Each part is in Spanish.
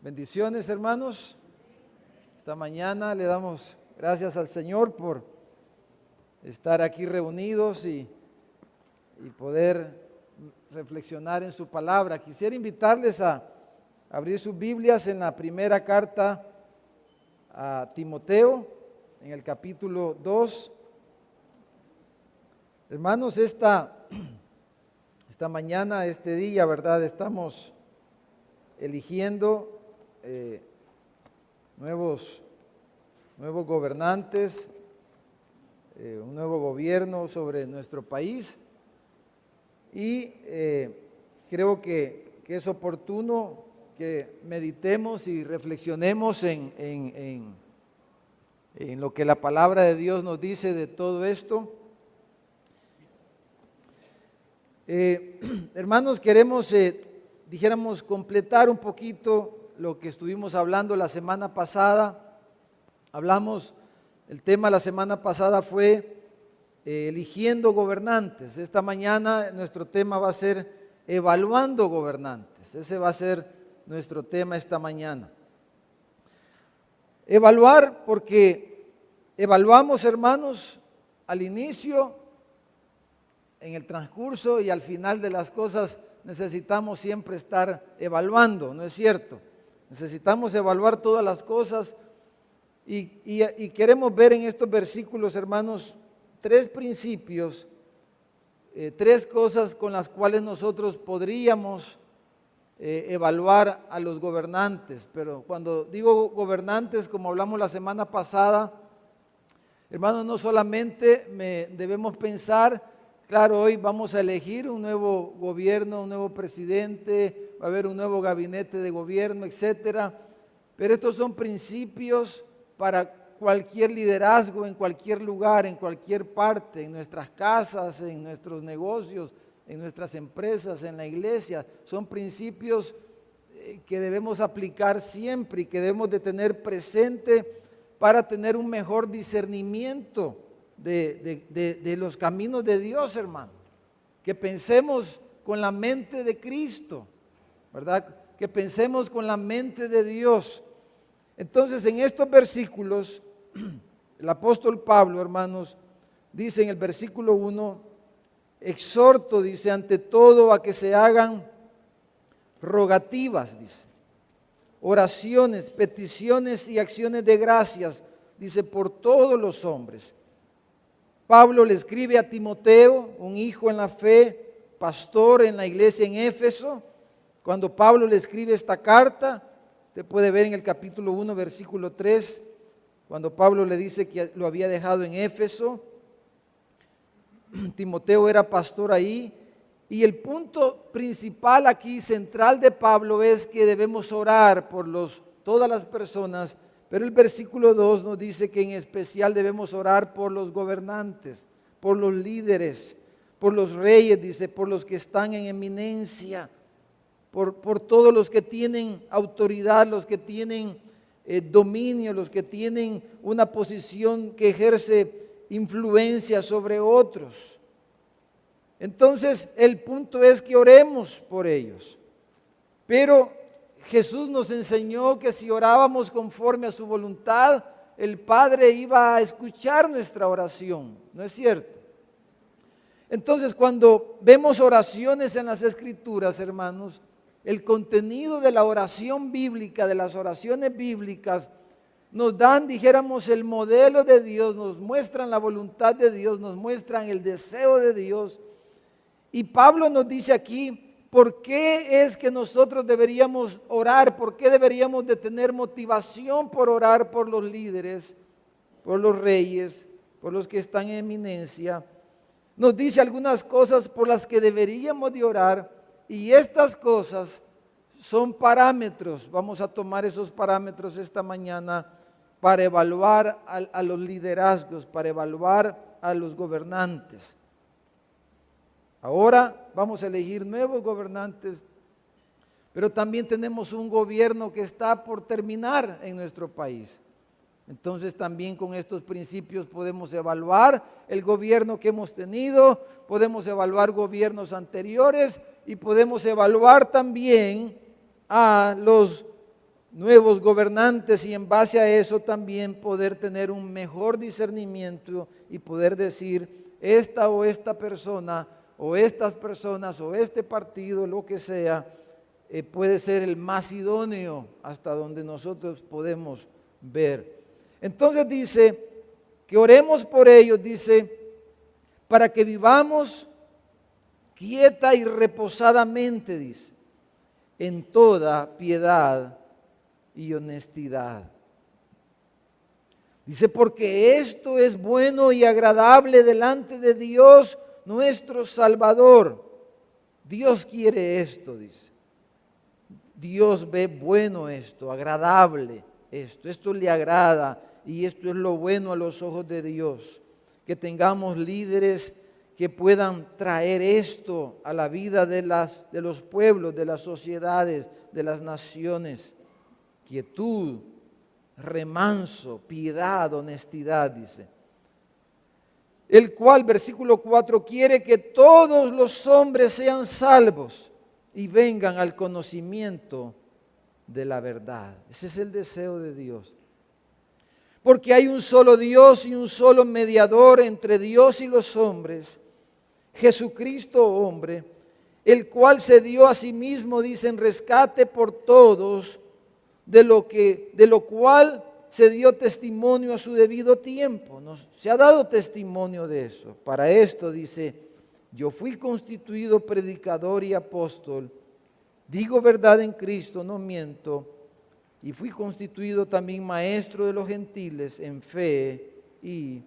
Bendiciones, hermanos. Esta mañana le damos gracias al Señor por estar aquí reunidos y poder reflexionar en su palabra. Quisiera invitarles a abrir sus Biblias en la primera carta a Timoteo, en el capítulo 2. Hermanos, esta mañana, este día, ¿verdad? Estamos eligiendo nuevos gobernantes, un nuevo gobierno sobre nuestro país y creo que es oportuno que meditemos y reflexionemos en lo que la palabra de Dios nos dice de todo esto. Hermanos, queremos, dijéramos, completar un poquito lo que estuvimos hablando la semana pasada. El tema la semana pasada fue eligiendo gobernantes. Esta mañana nuestro tema va a ser evaluando gobernantes. Ese va a ser nuestro tema esta mañana. Evaluar, porque evaluamos, hermanos, al inicio, en el transcurso y al final de las cosas necesitamos siempre estar evaluando, ¿no es cierto? Necesitamos evaluar todas las cosas y queremos ver en estos versículos, hermanos, tres principios, tres cosas con las cuales nosotros podríamos evaluar a los gobernantes. Pero cuando digo gobernantes, como hablamos la semana pasada, hermanos, no solamente debemos pensar, claro, hoy vamos a elegir un nuevo gobierno, un nuevo presidente, va a haber un nuevo gabinete de gobierno, etcétera. Pero estos son principios para cualquier liderazgo, en cualquier lugar, en cualquier parte, en nuestras casas, en nuestros negocios, en nuestras empresas, en la iglesia. Son principios que debemos aplicar siempre y que debemos de tener presente para tener un mejor discernimiento de los caminos de Dios, hermano. Que pensemos con la mente de Cristo, ¿verdad? Que pensemos con la mente de Dios. Entonces, en estos versículos, el apóstol Pablo, hermanos, dice en el versículo 1, exhorto, dice, ante todo a que se hagan rogativas, dice, oraciones, peticiones y acciones de gracias, dice, por todos los hombres. Pablo le escribe a Timoteo, un hijo en la fe, pastor en la iglesia en Éfeso. Cuando Pablo le escribe esta carta, usted puede ver en el capítulo 1, versículo 3, cuando Pablo le dice que lo había dejado en Éfeso. Timoteo era pastor ahí. Y el punto principal aquí, central de Pablo, es que debemos orar por todas las personas. Pero el versículo 2 nos dice que en especial debemos orar por los gobernantes, por los líderes, por los reyes, dice, por los que están en eminencia, por todos los que tienen autoridad, los que tienen dominio, los que tienen una posición que ejerce influencia sobre otros. Entonces, el punto es que oremos por ellos. Pero Jesús nos enseñó que si orábamos conforme a su voluntad, el Padre iba a escuchar nuestra oración, ¿no es cierto? Entonces, cuando vemos oraciones en las Escrituras, hermanos, el contenido de la oración bíblica, de las oraciones bíblicas, nos dan, dijéramos, el modelo de Dios, nos muestran la voluntad de Dios, nos muestran el deseo de Dios. Y Pablo nos dice aquí, ¿por qué es que nosotros deberíamos orar? ¿Por qué deberíamos de tener motivación por orar por los líderes, por los reyes, por los que están en eminencia? Nos dice algunas cosas por las que deberíamos de orar y estas cosas son parámetros. Vamos a tomar esos parámetros esta mañana para evaluar a los liderazgos, para evaluar a los gobernantes. Ahora vamos a elegir nuevos gobernantes, pero también tenemos un gobierno que está por terminar en nuestro país. Entonces también con estos principios podemos evaluar el gobierno que hemos tenido, podemos evaluar gobiernos anteriores y podemos evaluar también a los nuevos gobernantes y en base a eso también poder tener un mejor discernimiento y poder decir esta o esta persona o estas personas o este partido, lo que sea, puede ser el más idóneo hasta donde nosotros podemos ver. Entonces dice que oremos por ellos, dice, para que vivamos quieta y reposadamente, dice, en toda piedad y honestidad. Dice, porque esto es bueno y agradable delante de Dios nuestro Salvador. Dios quiere esto, dice. Dios ve bueno esto, agradable esto le agrada y esto es lo bueno a los ojos de Dios. Que tengamos líderes que puedan traer esto a la vida de los pueblos, de las sociedades, de las naciones. Quietud, remanso, piedad, honestidad, dice. El cual, versículo 4, quiere que todos los hombres sean salvos y vengan al conocimiento de la verdad. Ese es el deseo de Dios. Porque hay un solo Dios y un solo mediador entre Dios y los hombres, Jesucristo hombre, el cual se dio a sí mismo, dice, en rescate por todos, de lo cual se dio testimonio a su debido tiempo. Se ha dado testimonio de eso. Para esto dice, yo fui constituido predicador y apóstol, digo verdad en Cristo, no miento, y fui constituido también maestro de los gentiles en fe y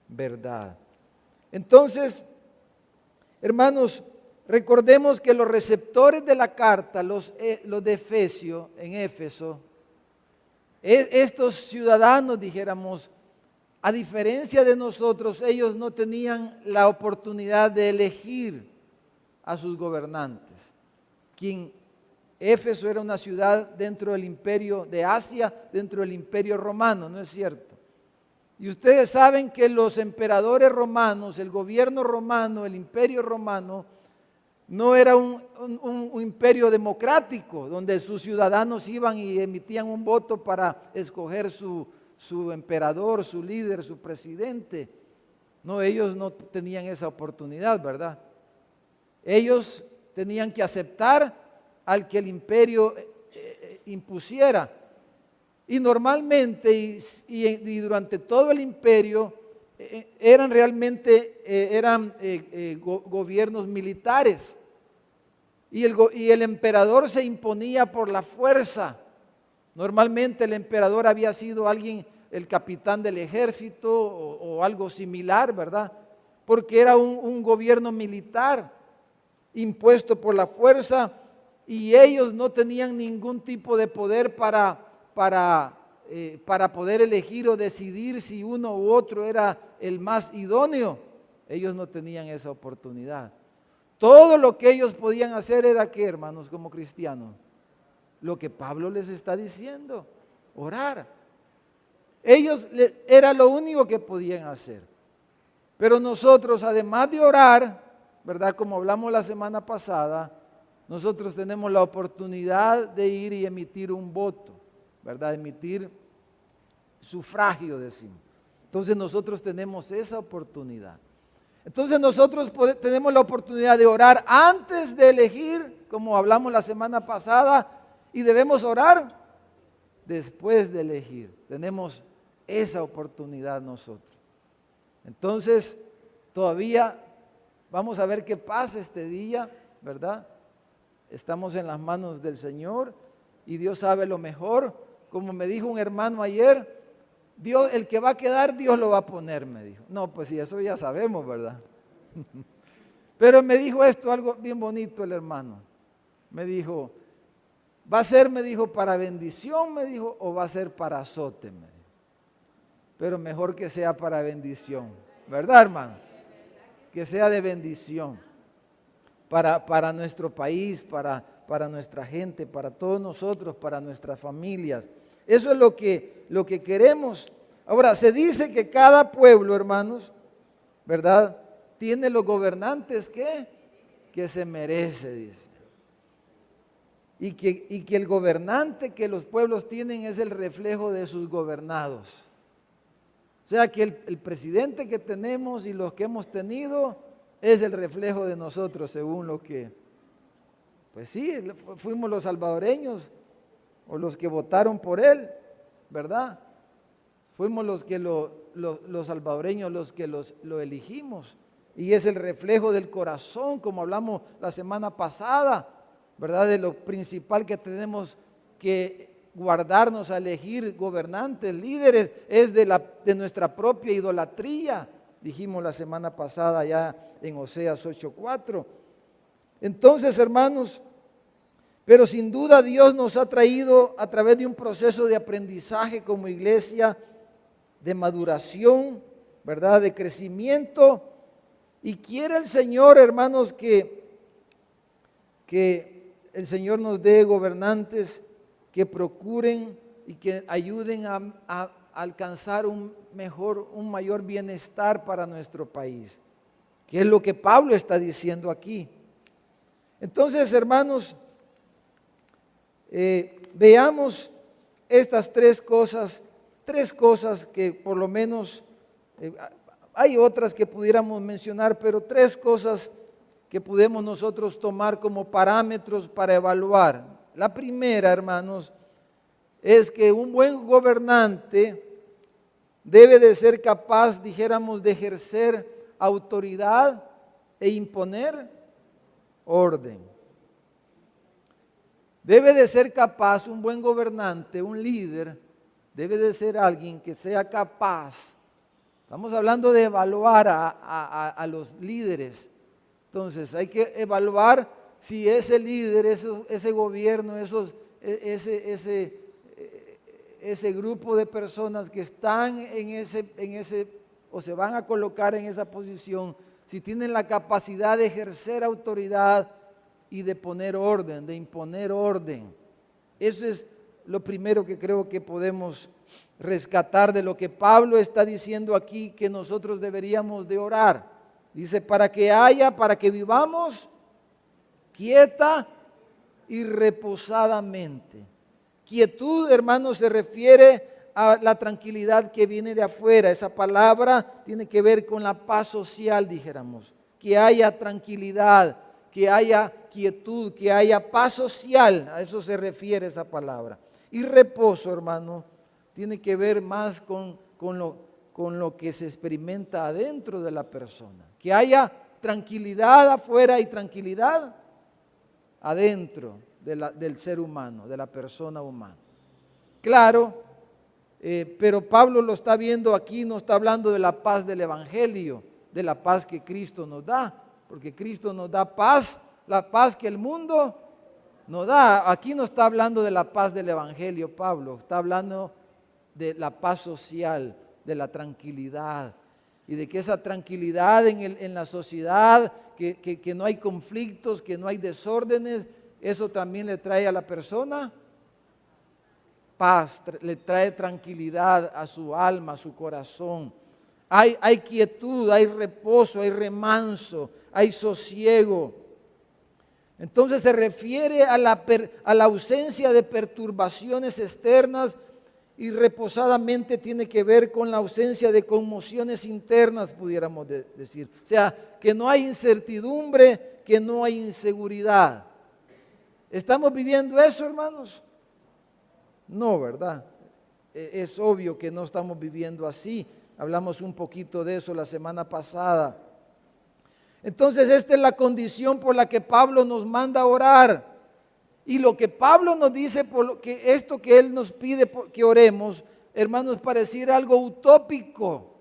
verdad. Entonces, hermanos, recordemos que los receptores de la carta, los de Efesio, en Éfeso, estos ciudadanos, dijéramos, a diferencia de nosotros, ellos no tenían la oportunidad de elegir a sus gobernantes. Éfeso era una ciudad dentro del imperio de Asia, dentro del imperio romano, ¿no es cierto? Y ustedes saben que los emperadores romanos, el gobierno romano, el imperio romano, no era un imperio democrático, donde sus ciudadanos iban y emitían un voto para escoger su emperador, su líder, su presidente. No, ellos no tenían esa oportunidad, ¿verdad? Ellos tenían que aceptar al que el imperio impusiera. Y normalmente y durante todo el imperio eran realmente gobiernos militares. Y el emperador se imponía por la fuerza. Normalmente el emperador había sido alguien, el capitán del ejército o algo similar, ¿verdad? Porque era un gobierno militar impuesto por la fuerza y ellos no tenían ningún tipo de poder para poder elegir o decidir si uno u otro era el más idóneo. Ellos no tenían esa oportunidad. Todo lo que ellos podían hacer era ¿qué, hermanos, como cristianos? Lo que Pablo les está diciendo, orar. Ellos era lo único que podían hacer. Pero nosotros, además de orar, ¿verdad? Como hablamos la semana pasada, nosotros tenemos la oportunidad de ir y emitir un voto, ¿verdad? Emitir sufragio, decimos. Entonces nosotros tenemos esa oportunidad. Entonces nosotros tenemos la oportunidad de orar antes de elegir, como hablamos la semana pasada, y debemos orar después de elegir. Tenemos esa oportunidad nosotros. Entonces, todavía vamos a ver qué pasa este día, ¿verdad? Estamos en las manos del Señor y Dios sabe lo mejor. Como me dijo un hermano ayer, Dios, el que va a quedar, Dios lo va a poner, me dijo. No, pues sí, eso ya sabemos, ¿verdad? Pero me dijo esto, algo bien bonito el hermano. Me dijo, ¿va a ser, me dijo, para bendición, me dijo, o va a ser para azote, me dijo? Pero mejor que sea para bendición, ¿verdad, hermano? Que sea de bendición para nuestro país, para nuestra gente, para todos nosotros, para nuestras familias. Eso es lo que queremos. Ahora, se dice que cada pueblo, hermanos, ¿verdad?, tiene los gobernantes que se merece, dice. y que el gobernante que los pueblos tienen es el reflejo de sus gobernados. O sea que el presidente que tenemos y los que hemos tenido es el reflejo de nosotros, según lo que, pues sí, fuimos los salvadoreños o los que votaron por él, ¿verdad? Fuimos los que los salvadoreños los que lo elegimos, y es el reflejo del corazón, como hablamos la semana pasada, ¿verdad? De lo principal que tenemos que guardarnos a elegir gobernantes, líderes, es de nuestra propia idolatría, dijimos la semana pasada ya en Oseas 8:4. Entonces, hermanos, pero sin duda Dios nos ha traído a través de un proceso de aprendizaje como iglesia, de maduración, ¿verdad? De crecimiento, y quiere el Señor, hermanos, que el Señor nos dé gobernantes que procuren y que ayuden a alcanzar un mayor bienestar para nuestro país, que es lo que Pablo está diciendo aquí. Entonces, hermanos, veamos estas tres cosas que por lo menos, hay otras que pudiéramos mencionar, pero tres cosas que podemos nosotros tomar como parámetros para evaluar. La primera, hermanos, es que un buen gobernante debe de ser capaz, dijéramos, de ejercer autoridad e imponer orden. Debe de ser capaz un buen gobernante, un líder, debe de ser alguien que sea capaz. Estamos hablando de evaluar a los líderes. Entonces hay que evaluar si ese líder, ese gobierno, ese grupo de personas que están en ese o se van a colocar en esa posición, si tienen la capacidad de ejercer autoridad y de poner orden, de imponer orden. Eso es lo primero que creo que podemos rescatar de lo que Pablo está diciendo aquí, que nosotros deberíamos de orar. Dice, para que vivamos quieta y reposadamente. Quietud, hermanos, se refiere a la tranquilidad que viene de afuera. Esa palabra tiene que ver con la paz social, dijéramos. Que haya tranquilidad, que haya quietud, que haya paz social. A eso se refiere esa palabra. Y reposo, hermano, tiene que ver más con lo que se experimenta adentro de la persona. Que haya tranquilidad afuera y tranquilidad adentro del ser humano, de la persona humana. Claro, pero Pablo lo está viendo aquí, no está hablando de la paz del Evangelio, de la paz que Cristo nos da, porque Cristo nos da paz, la paz que el mundo no da. Aquí no está hablando de la paz del Evangelio, Pablo, está hablando de la paz social, de la tranquilidad, y de que esa tranquilidad en la sociedad, que no hay conflictos, que no hay desórdenes, eso también le trae a la persona paz, le trae tranquilidad a su alma, a su corazón. Hay quietud, hay reposo, hay remanso, hay sosiego. Entonces se refiere a la ausencia de perturbaciones externas, y reposadamente tiene que ver con la ausencia de conmociones internas, pudiéramos decir. O sea, que no hay incertidumbre, que no hay inseguridad. ¿Estamos viviendo eso, hermanos? No, ¿verdad? Es obvio que no estamos viviendo así. Hablamos un poquito de eso la semana pasada. Entonces, esta es la condición por la que Pablo nos manda a orar. Y lo que Pablo nos dice, esto que él nos pide que oremos, hermanos, pareciera algo utópico.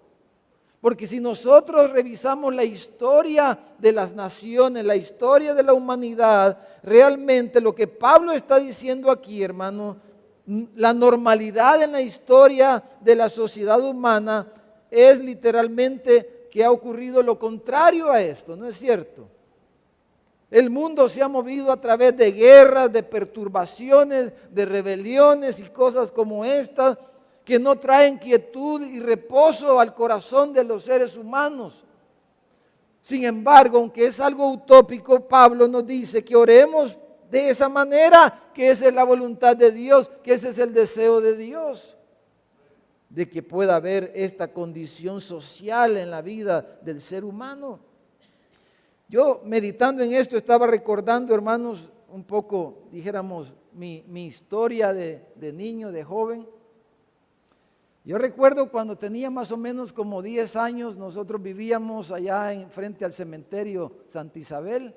Porque si nosotros revisamos la historia de las naciones, la historia de la humanidad, realmente lo que Pablo está diciendo aquí, hermano, la normalidad en la historia de la sociedad humana es literalmente que ha ocurrido lo contrario a esto, ¿no es cierto? El mundo se ha movido a través de guerras, de perturbaciones, de rebeliones y cosas como estas que no traen quietud y reposo al corazón de los seres humanos. Sin embargo, aunque es algo utópico, Pablo nos dice que oremos de esa manera, que esa es la voluntad de Dios, que ese es el deseo de Dios, de que pueda haber esta condición social en la vida del ser humano. Yo meditando en esto estaba recordando, hermanos, un poco, dijéramos, mi historia de niño, de joven. Yo recuerdo cuando tenía más o menos como 10 años, nosotros vivíamos allá frente al cementerio Santa Isabel,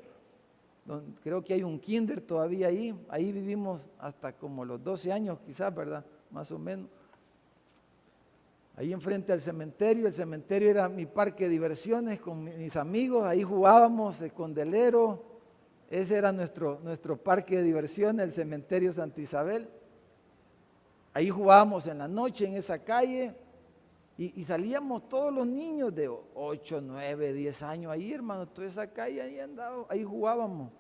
donde creo que hay un kinder todavía ahí vivimos hasta como los 12 años quizás, ¿verdad? Más o menos. Ahí enfrente al cementerio, el cementerio era mi parque de diversiones con mis amigos, ahí jugábamos escondelero, ese era nuestro parque de diversiones, el cementerio Santa Isabel. Ahí jugábamos en la noche en esa calle y salíamos todos los niños de 8, 9, 10 años ahí, hermano, toda esa calle ahí andaba, ahí jugábamos.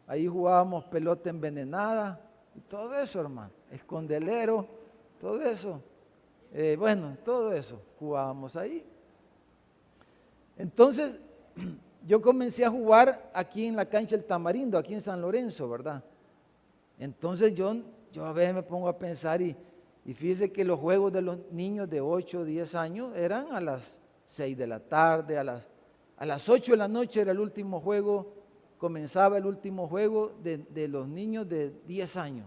Ahí jugábamos pelota envenenada y todo eso, hermano, escondelero, todo eso. Bueno, todo eso jugábamos ahí. Entonces, yo comencé a jugar aquí en la cancha del Tamarindo, aquí en San Lorenzo, ¿verdad? Entonces yo a veces me pongo a pensar y fíjese que los juegos de los niños de 8 o 10 años eran a las 6 de la tarde, a las 8 de la noche era el último juego, comenzaba el último juego de los niños de 10 años.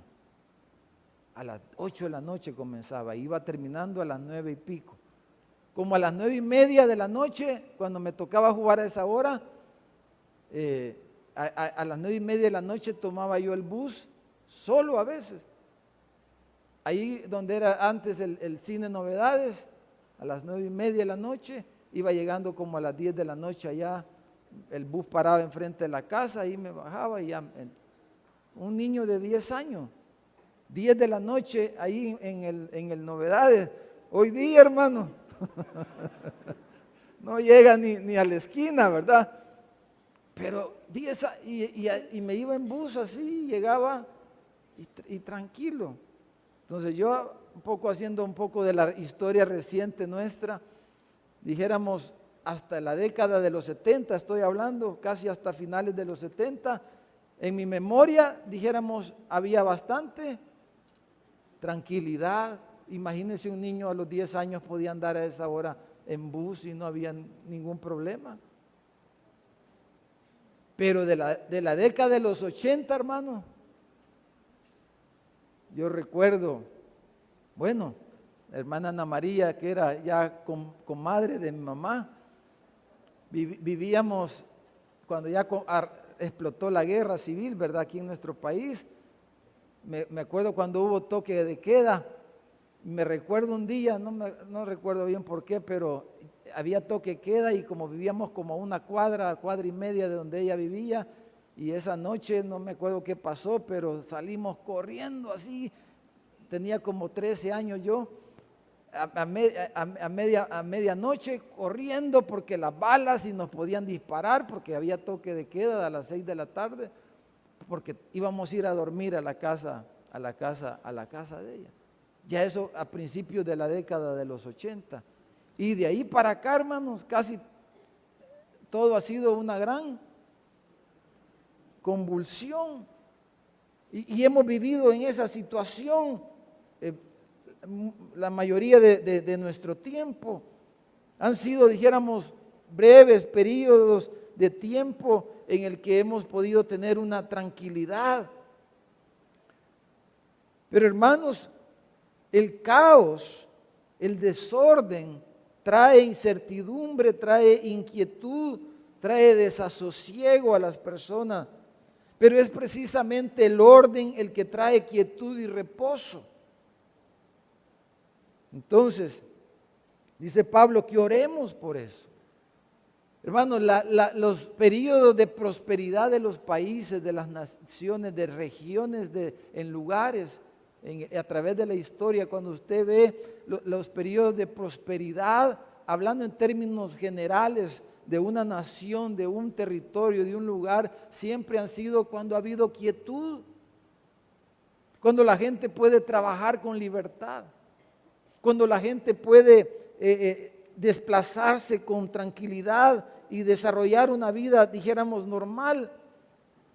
A las 8 de la noche comenzaba, iba terminando a las 9 y pico. Como a las 9:30 de la noche, cuando me tocaba jugar a esa hora, a las 9:30 de la noche tomaba yo el bus, solo a veces. Ahí donde era antes el cine Novedades, a las 9:30 de la noche, iba llegando como a las 10 de la noche allá, el bus paraba enfrente de la casa, ahí me bajaba y ya, un niño de 10 años. 10 de la noche ahí en el Novedades. Hoy día, hermano, no llega ni a la esquina, ¿verdad? Pero 10 y me iba en bus así, llegaba y tranquilo. Entonces yo haciendo un poco de la historia reciente nuestra, dijéramos hasta la década de los 70, estoy hablando, casi hasta finales de los 70, en mi memoria, dijéramos, había bastante tranquilidad. Imagínense un niño a los 10 años podía andar a esa hora en bus y no había ningún problema. Pero de la década de los 80, hermano, yo recuerdo, bueno, la hermana Ana María, que era ya comadre de mi mamá, vivíamos cuando ya explotó la guerra civil, ¿verdad? Aquí en nuestro país. Me acuerdo cuando hubo toque de queda, me recuerdo un día, no recuerdo bien por qué, pero había toque de queda y como vivíamos como a una cuadra y media de donde ella vivía, y esa noche no me acuerdo qué pasó, pero salimos corriendo así, tenía como 13 años yo, a medianoche corriendo porque las balas y nos podían disparar porque había toque de queda a las 6 de la tarde. Porque íbamos a ir a dormir a la casa de ella. Ya eso a principios de la década de los 80. Y de ahí para acá, hermanos, casi todo ha sido una gran convulsión. Y hemos vivido en esa situación la mayoría de nuestro tiempo. Han sido, dijéramos, breves periodos de tiempo en el que hemos podido tener una tranquilidad. Pero hermanos, el caos, el desorden trae incertidumbre, trae inquietud, trae desasosiego a las personas. Pero es precisamente el orden el que trae quietud y reposo. Entonces, dice Pablo que oremos por eso. Hermanos, los periodos de prosperidad de los países, de las naciones, de regiones, en lugares, a través de la historia, cuando usted ve los periodos de prosperidad, hablando en términos generales de una nación, de un territorio, de un lugar, siempre han sido cuando ha habido quietud, cuando la gente puede trabajar con libertad, cuando la gente puede desplazarse con tranquilidad y desarrollar una vida, dijéramos, normal.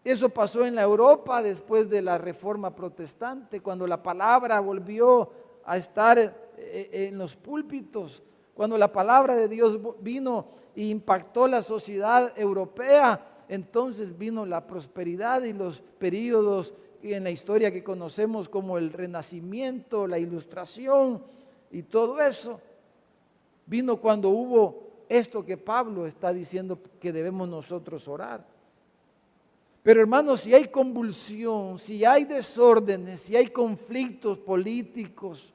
Eso pasó en la Europa después de la Reforma Protestante, cuando la palabra volvió a estar en los púlpitos, cuando la palabra de Dios vino e impactó la sociedad europea. Entonces vino la prosperidad y los períodos en la historia que conocemos como el Renacimiento, la Ilustración y todo eso. Vino cuando hubo esto que Pablo está diciendo que debemos nosotros orar. Pero hermanos, si hay convulsión, si hay desórdenes, si hay conflictos políticos,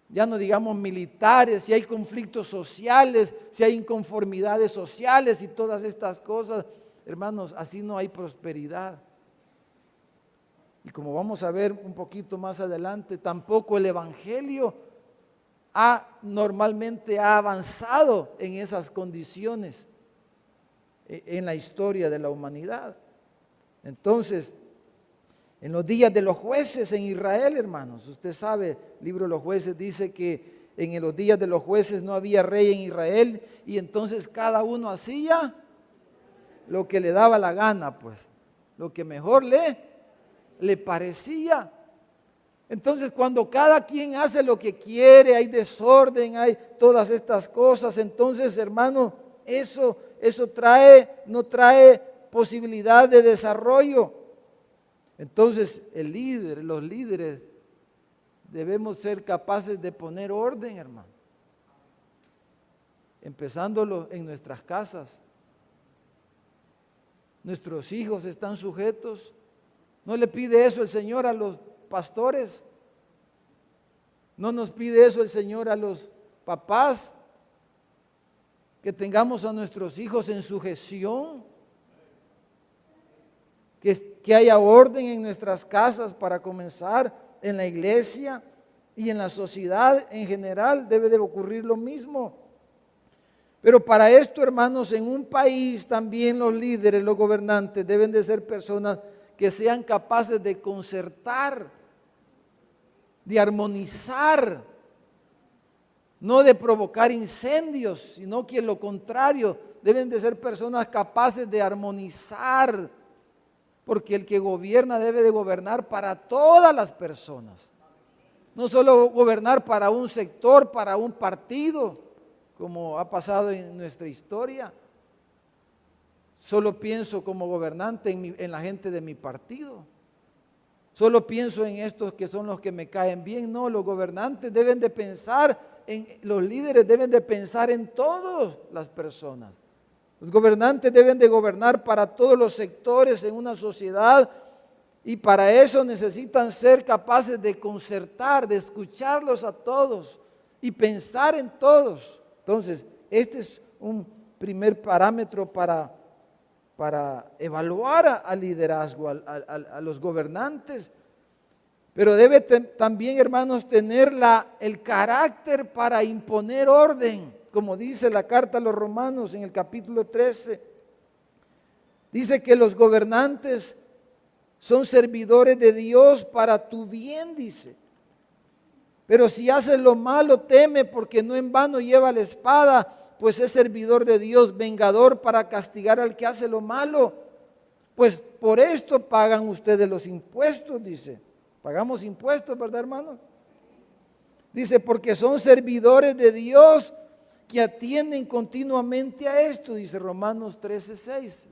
ya no digamos militares, si hay conflictos sociales, si hay inconformidades sociales y todas estas cosas, hermanos, así no hay prosperidad. Y como vamos a ver un poquito más adelante, tampoco el Evangelio normalmente ha avanzado en esas condiciones en la historia de la humanidad. Entonces, en los días de los jueces en Israel, hermanos, usted sabe, el libro de los jueces dice que en los días de los jueces no había rey en Israel y entonces cada uno hacía lo que le daba la gana, pues, lo que mejor le parecía. Entonces, cuando cada quien hace lo que quiere, hay desorden, hay todas estas cosas, entonces, hermano, eso no trae posibilidad de desarrollo. Entonces, los líderes, debemos ser capaces de poner orden, hermano. Empezándolo en nuestras casas. Nuestros hijos están sujetos. ¿No le pide eso el Señor a los pastores? ¿No nos pide eso el Señor a los papás? Que tengamos a nuestros hijos en sujeción. Que haya orden en nuestras casas para comenzar, en la iglesia y en la sociedad en general debe de ocurrir lo mismo. Pero para esto, hermanos, en un país también los líderes, los gobernantes deben de ser personas que sean capaces de concertar, de armonizar, no de provocar incendios, sino que lo contrario, deben de ser personas capaces de armonizar, porque el que gobierna debe de gobernar para todas las personas, no solo gobernar para un sector, para un partido, como ha pasado en nuestra historia. Solo pienso como gobernante en la gente de mi partido. Solo pienso en estos que son los que me caen bien. No, los gobernantes deben de pensar, los líderes deben de pensar en todas las personas. Los gobernantes deben de gobernar para todos los sectores en una sociedad y para eso necesitan ser capaces de concertar, de escucarlos a todos y pensar en todos. Entonces, este es un primer parámetro para evaluar al liderazgo, a los gobernantes. Pero debe también, hermanos, tener el carácter para imponer orden, como dice la carta a los Romanos en el capítulo 13. Dice que los gobernantes son servidores de Dios para tu bien, dice. Pero si haces lo malo, teme, porque no en vano lleva la espada, pues es servidor de Dios, vengador para castigar al que hace lo malo. Pues por esto pagan ustedes los impuestos, dice. Pagamos impuestos, ¿verdad, hermanos? Dice, porque son servidores de Dios que atienden continuamente a esto, dice Romanos 13:6.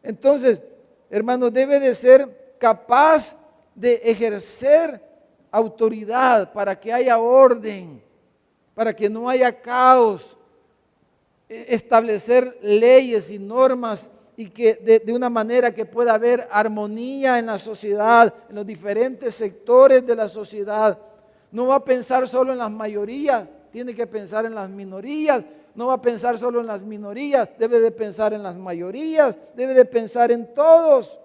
Entonces, hermanos, debe de ser capaz de ejercer autoridad para que haya orden, para que no haya caos, establecer leyes y normas y que de una manera que pueda haber armonía en la sociedad, en los diferentes sectores de la sociedad. No va a pensar solo en las mayorías, tiene que pensar en las minorías. No va a pensar solo en las minorías, debe de pensar en las mayorías, debe de pensar en todos.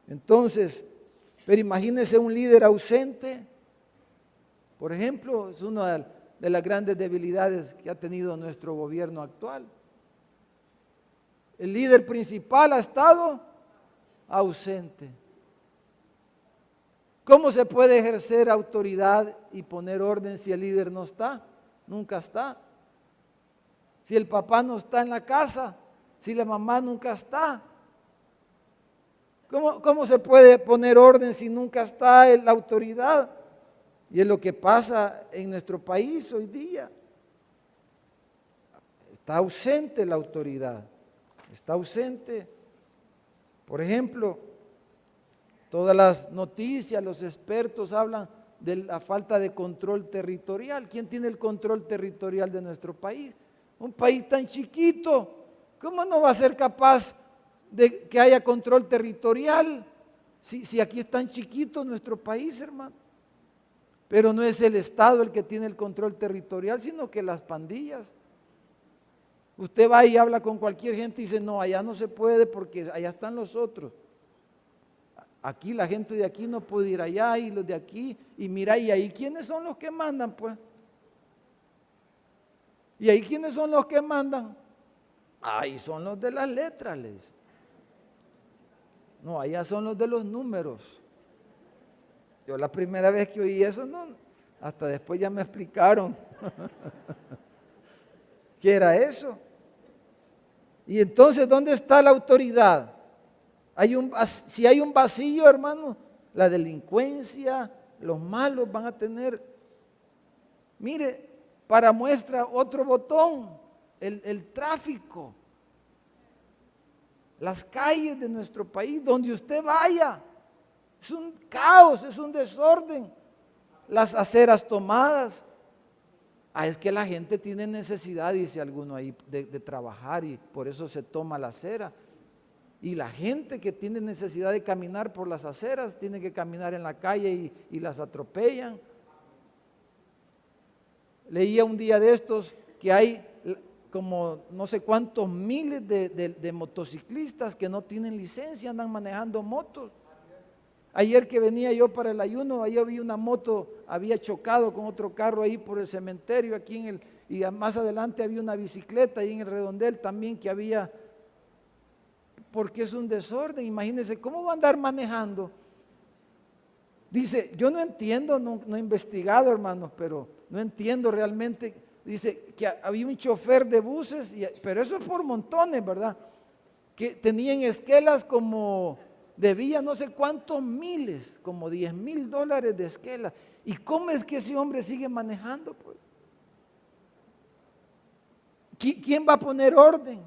Entonces, pero imagínese un líder ausente, por ejemplo, es una de las grandes debilidades que ha tenido nuestro gobierno actual. El líder principal ha estado ausente. ¿Cómo se puede ejercer autoridad y poner orden si el líder no está? Nunca está. Si el papá no está en la casa, si la mamá nunca está. ¿Cómo se puede poner orden si nunca está la autoridad? Y es lo que pasa en nuestro país hoy día. Está ausente la autoridad, está ausente. Por ejemplo, todas las noticias, los expertos hablan de la falta de control territorial. ¿Quién tiene el control territorial de nuestro país? Un país tan chiquito, ¿cómo no va a ser capaz de que haya control territorial? Si aquí es tan chiquito nuestro país, hermano. Pero no es el Estado el que tiene el control territorial, sino que las pandillas. Usted va y habla con cualquier gente y dice, no, allá no se puede porque allá están los otros. Aquí la gente de aquí no puede ir allá y los de aquí. Y mira, ¿y ahí quiénes son los que mandan, pues? ¿Y ahí quiénes son los que mandan? Ahí son los de las letras, les. No, allá son los de los números. Yo la primera vez que oí eso, no, hasta después ya me explicaron qué era eso. Y entonces, ¿dónde está la autoridad? Si hay un vacío, hermano, la delincuencia, los malos van a tener. Mire, para muestra otro botón, el tráfico. Las calles de nuestro país, donde usted vaya, es un caos, es un desorden. Las aceras tomadas. Es que la gente tiene necesidad, dice alguno ahí, de trabajar y por eso se toma la acera. Y la gente que tiene necesidad de caminar por las aceras, tiene que caminar en la calle y las atropellan. Leía un día de estos que hay como no sé cuántos miles de motociclistas que no tienen licencia, andan manejando motos. Ayer que venía yo para el ayuno, ahí vi una moto, había chocado con otro carro ahí por el cementerio, y más adelante había una bicicleta ahí en el redondel también que había, porque es un desorden. Imagínense, ¿cómo va a andar manejando? Dice, yo no entiendo, no he investigado, hermanos, pero no entiendo realmente. Dice que había un chofer de buses, pero eso es por montones, ¿verdad? Que tenían esquelas como, debía no sé cuántos miles, como $10,000 de esquelas. ¿Y cómo es que ese hombre sigue manejando, pues? ¿Quién va a poner orden?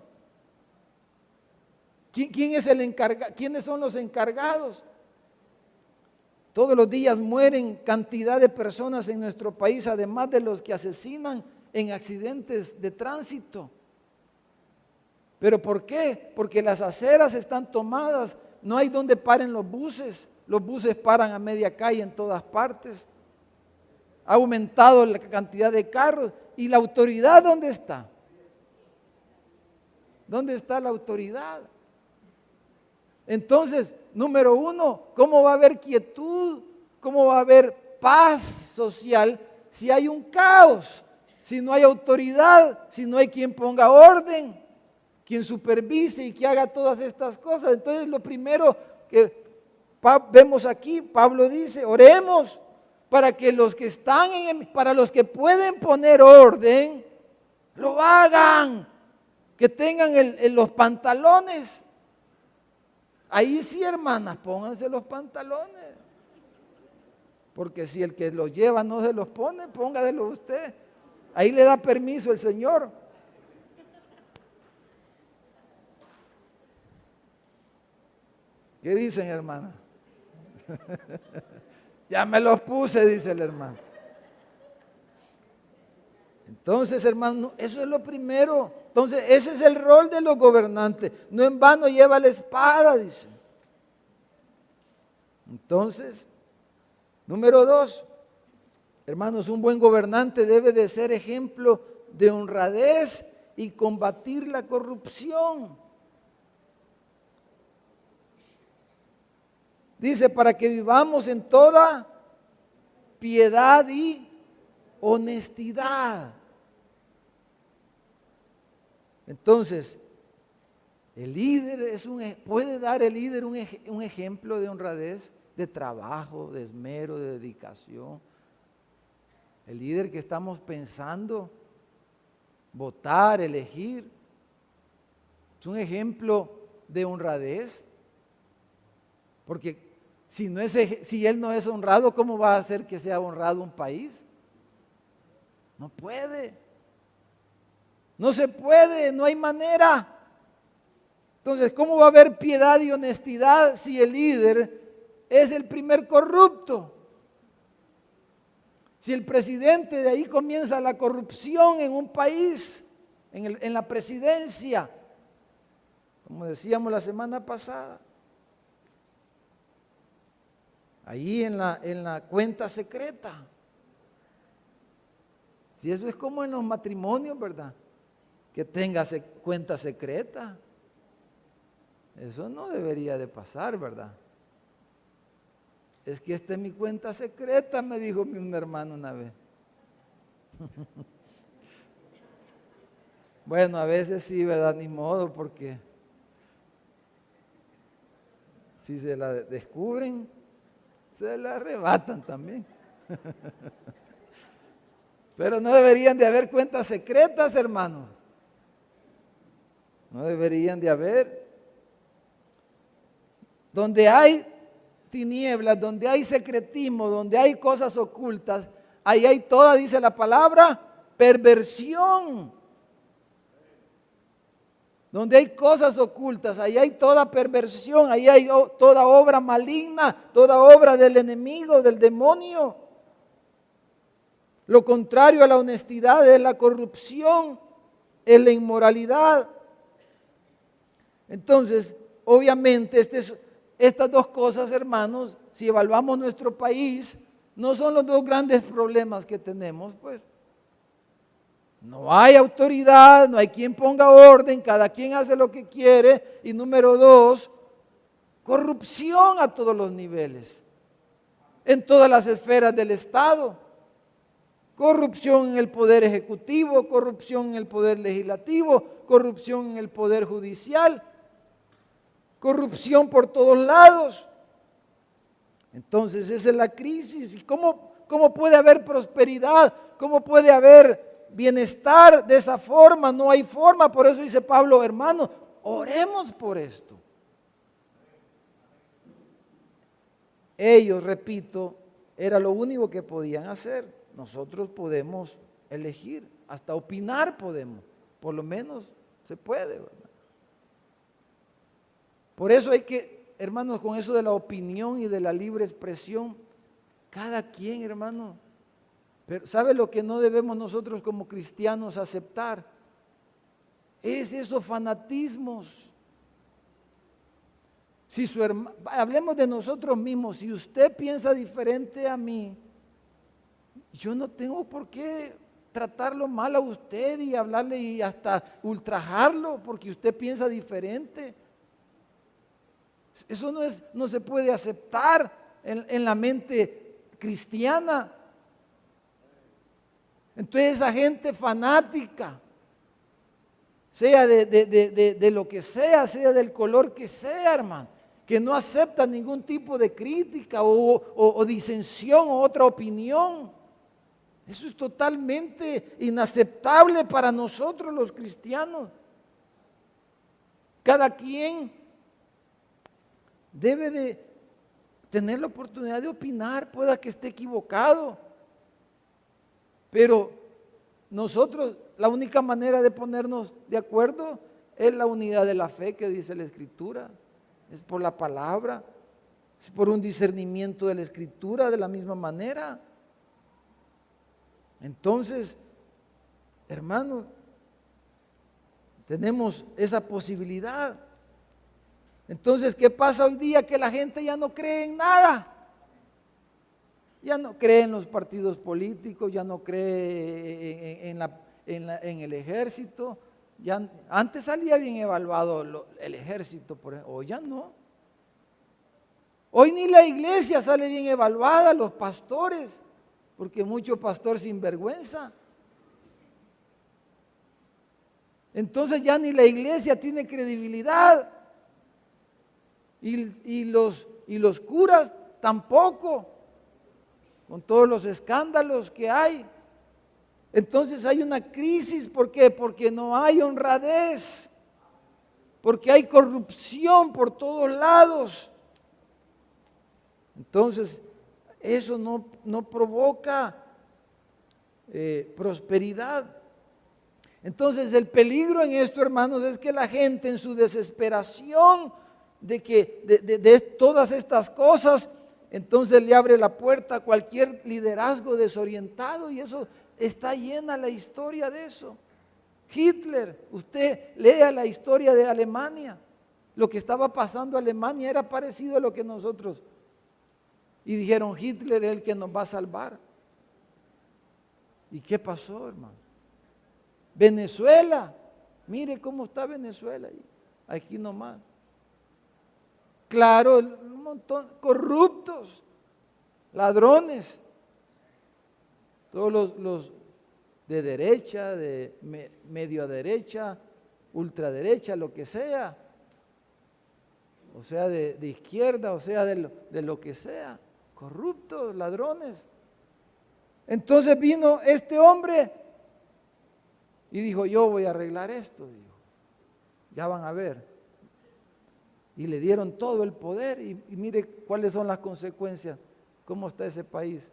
¿Quién es el encargado? ¿Quiénes son los encargados? Todos los días mueren cantidad de personas en nuestro país, además de los que asesinan en accidentes de tránsito. ¿Pero por qué? Porque las aceras están tomadas, no hay donde paren los buses paran a media calle en todas partes. Ha aumentado la cantidad de carros. ¿Y la autoridad dónde está? ¿Dónde está la autoridad? Entonces, número uno, ¿cómo va a haber quietud? ¿Cómo va a haber paz social si hay un caos? Si no hay autoridad, si no hay quien ponga orden, quien supervise y que haga todas estas cosas. Entonces, lo primero que vemos aquí, Pablo dice, oremos para que los que están para los que pueden poner orden, lo hagan, que tengan los pantalones. Ahí sí, hermanas, pónganse los pantalones. Porque si el que los lleva no se los pone, póngaselos usted. Ahí le da permiso el Señor. ¿Qué dicen, hermana? Ya me los puse, dice el hermano. Entonces, hermano, eso es lo primero. Entonces, ese es el rol de los gobernantes. No en vano lleva la espada, dice. Entonces, número 2, hermanos, un buen gobernante debe de ser ejemplo de honradez y combatir la corrupción. Dice, para que vivamos en toda piedad y honestidad. Entonces, el líder puede dar el líder un ejemplo de honradez, de trabajo, de esmero, de dedicación. El líder que estamos pensando votar, elegir, es un ejemplo de honradez. Porque si él no es honrado, ¿cómo va a hacer que sea honrado un país? No puede. No se puede, no hay manera. Entonces, ¿cómo va a haber piedad y honestidad si el líder es el primer corrupto? Si el presidente, de ahí comienza la corrupción en un país, en la presidencia, como decíamos la semana pasada. Ahí en la cuenta secreta. Si eso es como en los matrimonios, ¿verdad? Que tenga cuenta secreta. Eso no debería de pasar, ¿verdad? Es que esta es mi cuenta secreta, me dijo un hermano una vez. Bueno, a veces sí, ¿verdad? Ni modo, porque si se la descubren, se la arrebatan también. Pero no deberían de haber cuentas secretas, hermanos. No deberían de haber. Donde hay tinieblas, donde hay secretismo, donde hay cosas ocultas, ahí hay toda, dice la palabra, perversión. Donde hay cosas ocultas, ahí hay toda perversión, ahí hay toda obra maligna, toda obra del enemigo, del demonio. Lo contrario a la honestidad es la corrupción, es la inmoralidad. Entonces, obviamente, estas dos cosas, hermanos, si evaluamos nuestro país, no son los dos grandes problemas que tenemos, pues. No hay autoridad, no hay quien ponga orden, cada quien hace lo que quiere. Y número dos, corrupción a todos los niveles, en todas las esferas del Estado. Corrupción en el poder ejecutivo, corrupción en el poder legislativo, corrupción en el poder judicial, corrupción por todos lados. Entonces esa es la crisis. ¿Y cómo puede haber prosperidad? ¿Cómo puede haber bienestar de esa forma? No hay forma. Por eso dice Pablo, hermanos, oremos por esto. Ellos, repito, era lo único que podían hacer. Nosotros podemos elegir, hasta opinar podemos, por lo menos se puede, ¿verdad? Por eso hay que, hermanos, con eso de la opinión y de la libre expresión, cada quien, hermano, pero ¿sabe lo que no debemos nosotros como cristianos aceptar? Es esos fanatismos. Hablemos de nosotros mismos. Si usted piensa diferente a mí, yo no tengo por qué tratarlo mal a usted y hablarle y hasta ultrajarlo porque usted piensa diferente. Eso no se puede aceptar en la mente cristiana. Entonces esa gente fanática, sea de lo que sea del color que sea, hermano, que no acepta ningún tipo de crítica o disensión o otra opinión. Eso es totalmente inaceptable para nosotros los cristianos. Cada quien debe de tener la oportunidad de opinar, pueda que esté equivocado. Pero nosotros, la única manera de ponernos de acuerdo es la unidad de la fe que dice la Escritura. Es por la palabra, es por un discernimiento de la Escritura de la misma manera. Entonces, hermanos, tenemos esa posibilidad. Entonces, ¿qué pasa hoy día? Que la gente ya no cree en nada. Ya no cree en los partidos políticos, ya no cree en el ejército. Antes salía bien evaluado el ejército, por ejemplo, hoy ya no. Hoy ni la iglesia sale bien evaluada, los pastores, porque mucho pastor sinvergüenza. Entonces ya ni la iglesia tiene credibilidad. Y los curas tampoco, con todos los escándalos que hay. Entonces hay una crisis, ¿por qué? Porque no hay honradez, porque hay corrupción por todos lados. Entonces, eso no provoca prosperidad. Entonces, el peligro en esto, hermanos, es que la gente en su desesperación de todas estas cosas, entonces le abre la puerta a cualquier liderazgo desorientado, y eso está llena la historia de eso. Hitler, usted lea la historia de Alemania, lo que estaba pasando en Alemania era parecido a lo que nosotros, y dijeron, Hitler es el que nos va a salvar. ¿Y qué pasó, hermano? Venezuela, mire cómo está Venezuela, aquí nomás. Claro, un montón, corruptos, ladrones, todos los de derecha, de medio derecha, ultraderecha, lo que sea, o sea, de izquierda, o sea, de lo que sea, corruptos, ladrones. Entonces vino este hombre y dijo, yo voy a arreglar esto, dijo. Ya van a ver. Y le dieron todo el poder y mire cuáles son las consecuencias, cómo está ese país.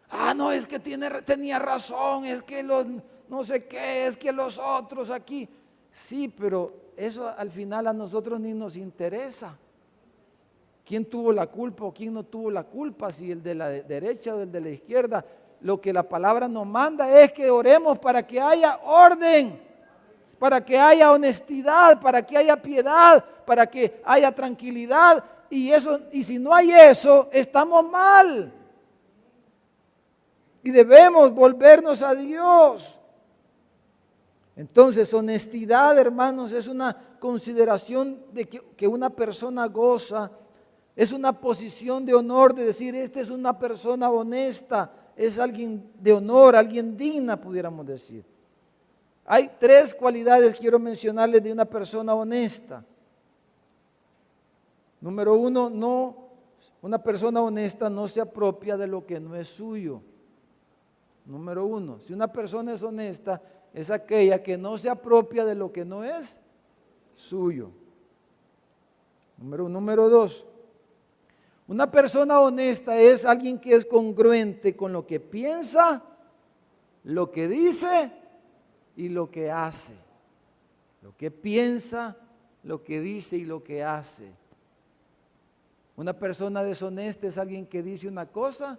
Ah, no, es que tenía razón, es que los no sé qué, es que los otros aquí. Sí, pero eso al final a nosotros ni nos interesa. ¿Quién tuvo la culpa o quién no tuvo la culpa? Si el de la derecha o el de la izquierda. Lo que la palabra nos manda es que oremos para que haya orden, para que haya honestidad, para que haya piedad, para que haya tranquilidad. Y si no hay eso, estamos mal. Y debemos volvernos a Dios. Entonces, honestidad, hermanos, es una consideración de que una persona goza. Es una posición de honor de decir, esta es una persona honesta, es alguien de honor, alguien digna, pudiéramos decir. Hay 3 cualidades que quiero mencionarles de una persona honesta. Número 1, una persona honesta no se apropia de lo que no es suyo. Número 1, si una persona es honesta, es aquella que no se apropia de lo que no es suyo. Número 2, una persona honesta es alguien que es congruente con lo que piensa, lo que dice y lo que hace. Lo que piensa, lo que dice y lo que hace. Una persona deshonesta es alguien que dice una cosa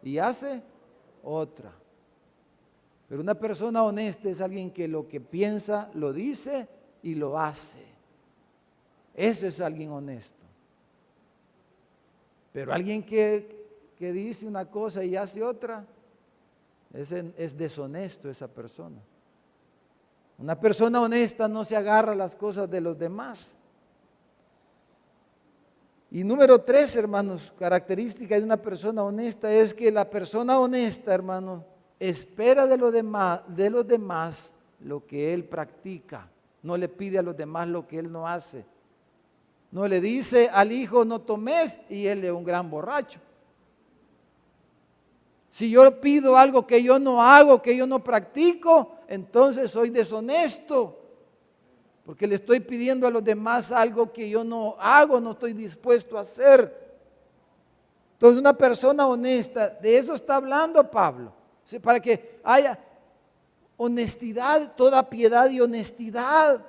y hace otra. Pero una persona honesta es alguien que lo que piensa, lo dice y lo hace. Ese es alguien honesto. Pero alguien que dice una cosa y hace otra, es deshonesto esa persona. Una persona honesta no se agarra a las cosas de los demás. Y número 3, hermanos, característica de una persona honesta es que la persona honesta, hermanos, espera de los demás lo que él practica. No le pide a los demás lo que él no hace. No le dice al hijo no tomes y él es un gran borracho. Si yo pido algo que yo no hago, que yo no practico, entonces soy deshonesto. Porque le estoy pidiendo a los demás algo que yo no hago, no estoy dispuesto a hacer. Entonces una persona honesta, de eso está hablando Pablo. Para que haya honestidad, toda piedad y honestidad.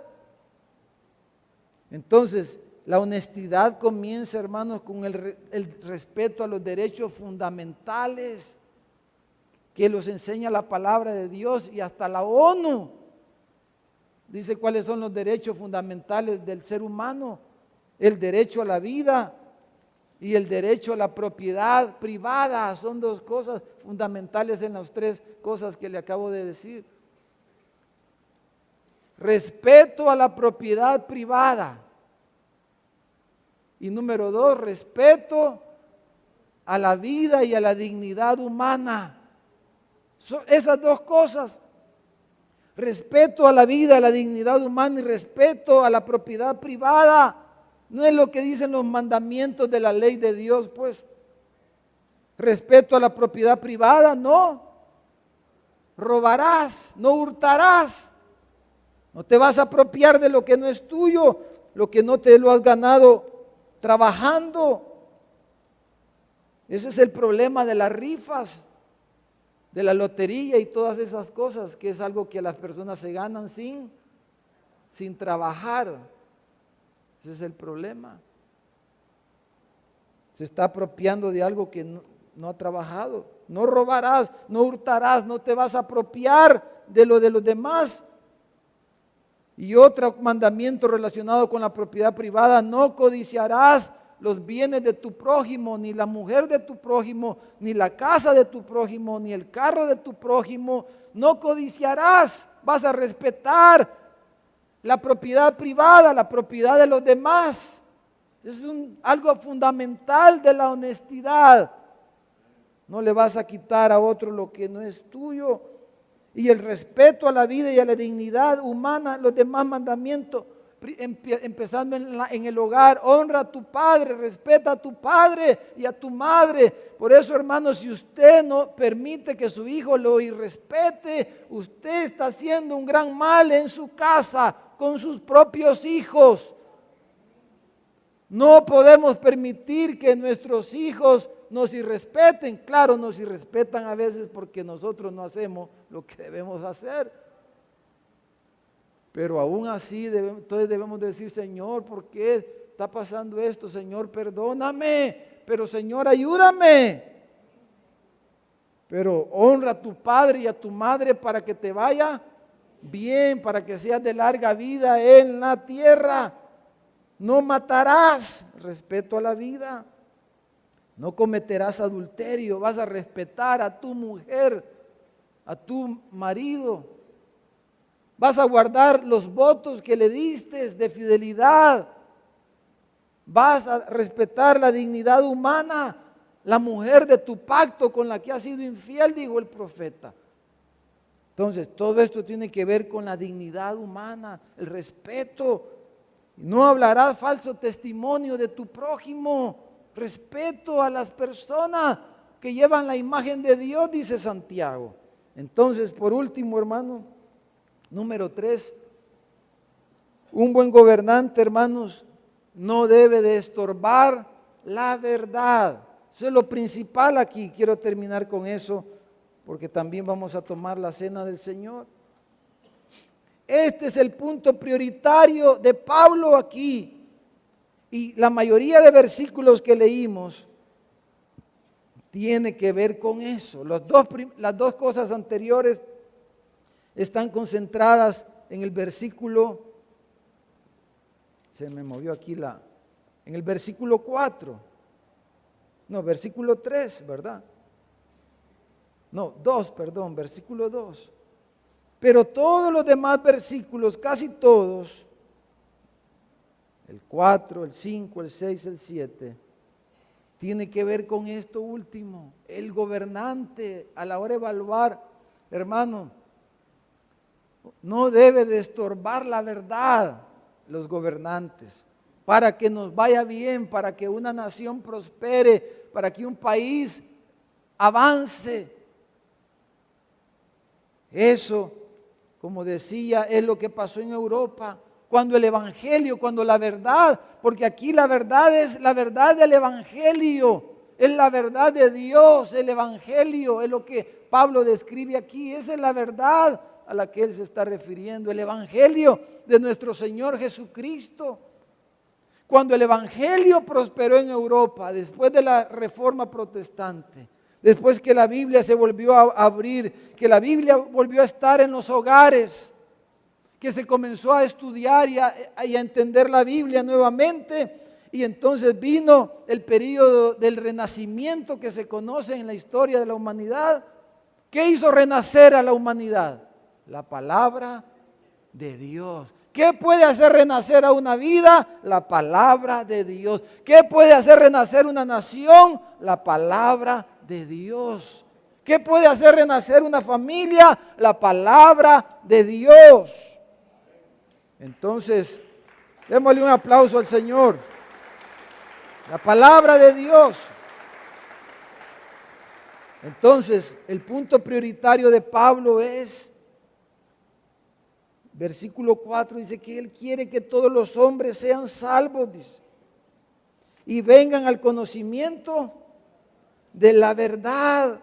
Entonces, la honestidad comienza, hermanos, con el respeto a los derechos fundamentales que los enseña la palabra de Dios y hasta la ONU. Dice cuáles son los derechos fundamentales del ser humano: el derecho a la vida y el derecho a la propiedad privada. Son 2 cosas fundamentales en las 3 cosas que le acabo de decir. Respeto a la propiedad privada. Y número 2, respeto a la vida y a la dignidad humana. Esas 2 cosas. Respeto a la vida, a la dignidad humana y respeto a la propiedad privada. No es lo que dicen los mandamientos de la ley de Dios, pues. Respeto a la propiedad privada, no. Robarás, no hurtarás. No te vas a apropiar de lo que no es tuyo, lo que no te lo has ganado trabajando. Ese es el problema de las rifas, de la lotería y todas esas cosas, que es algo que las personas se ganan sin trabajar. Ese es el problema. Se está apropiando de algo que no ha trabajado. No robarás, no hurtarás, no te vas a apropiar de lo de los demás. Y otro mandamiento relacionado con la propiedad privada: no codiciarás los bienes de tu prójimo, ni la mujer de tu prójimo, ni la casa de tu prójimo, ni el carro de tu prójimo. No codiciarás, vas a respetar la propiedad privada, la propiedad de los demás. Es algo fundamental de la honestidad. No le vas a quitar a otro lo que no es tuyo. Y el respeto a la vida y a la dignidad humana, los demás mandamientos, empezando en el hogar: honra a tu padre, respeta a tu padre y a tu madre. Por eso, hermanos, si usted no permite que su hijo lo irrespete, usted está haciendo un gran mal en su casa con sus propios hijos. No podemos permitir que nuestros hijos nos irrespeten. Claro, nos irrespetan a veces porque nosotros no hacemos lo que debemos hacer. Pero aún así, entonces debemos decir: Señor, ¿por qué está pasando esto? Señor, perdóname. Pero Señor, ayúdame. Pero honra a tu padre y a tu madre para que te vaya bien, para que seas de larga vida en la tierra. No matarás, respeto a la vida. No cometerás adulterio, vas a respetar a tu mujer, a tu marido. Vas a guardar los votos que le diste de fidelidad. Vas a respetar la dignidad humana. La mujer de tu pacto con la que has sido infiel, dijo el profeta. Entonces, todo esto tiene que ver con la dignidad humana, el respeto. No hablarás falso testimonio de tu prójimo. Respeto a las personas que llevan la imagen de Dios, dice Santiago. Entonces, por último, hermano, número 3, un buen gobernante, hermanos, no debe de estorbar la verdad. Eso es lo principal aquí. Quiero terminar con eso, porque también vamos a tomar la cena del Señor. Este es el punto prioritario de Pablo aquí. Y la mayoría de versículos que leímos tiene que ver con eso. Las dos cosas anteriores están concentradas en el versículo, se me movió aquí en el versículo 4. No, versículo 3, ¿verdad? No, 2, perdón, versículo 2. Pero todos los demás versículos, casi todos, el 4, el 5, el 6, el 7, tiene que ver con esto último. El gobernante, a la hora de evaluar, hermano, no debe de estorbar la verdad los gobernantes, para que nos vaya bien, para que una nación prospere, para que un país avance. Eso, como decía, es lo que pasó en Europa, cuando el evangelio, cuando la verdad, porque aquí la verdad es la verdad del evangelio, es la verdad de Dios, el evangelio es lo que Pablo describe aquí, esa es la verdad a la que él se está refiriendo, el evangelio de nuestro Señor Jesucristo. Cuando el evangelio prosperó en Europa, después de la reforma protestante, después que la Biblia se volvió a abrir, que la Biblia volvió a estar en los hogares, que se comenzó a estudiar y a entender la Biblia nuevamente, y entonces vino el período del renacimiento que se conoce en la historia de la humanidad. ¿Qué hizo renacer a la humanidad? La palabra de Dios. ¿Qué puede hacer renacer a una vida? La palabra de Dios. ¿Qué puede hacer renacer una nación? La palabra de Dios. ¿Qué puede hacer renacer una familia? La palabra de Dios. Entonces, démosle un aplauso al Señor. La palabra de Dios. Entonces, el punto prioritario de Pablo es, versículo 4 dice que él quiere que todos los hombres sean salvos, dice. y vengan al conocimiento de la verdad.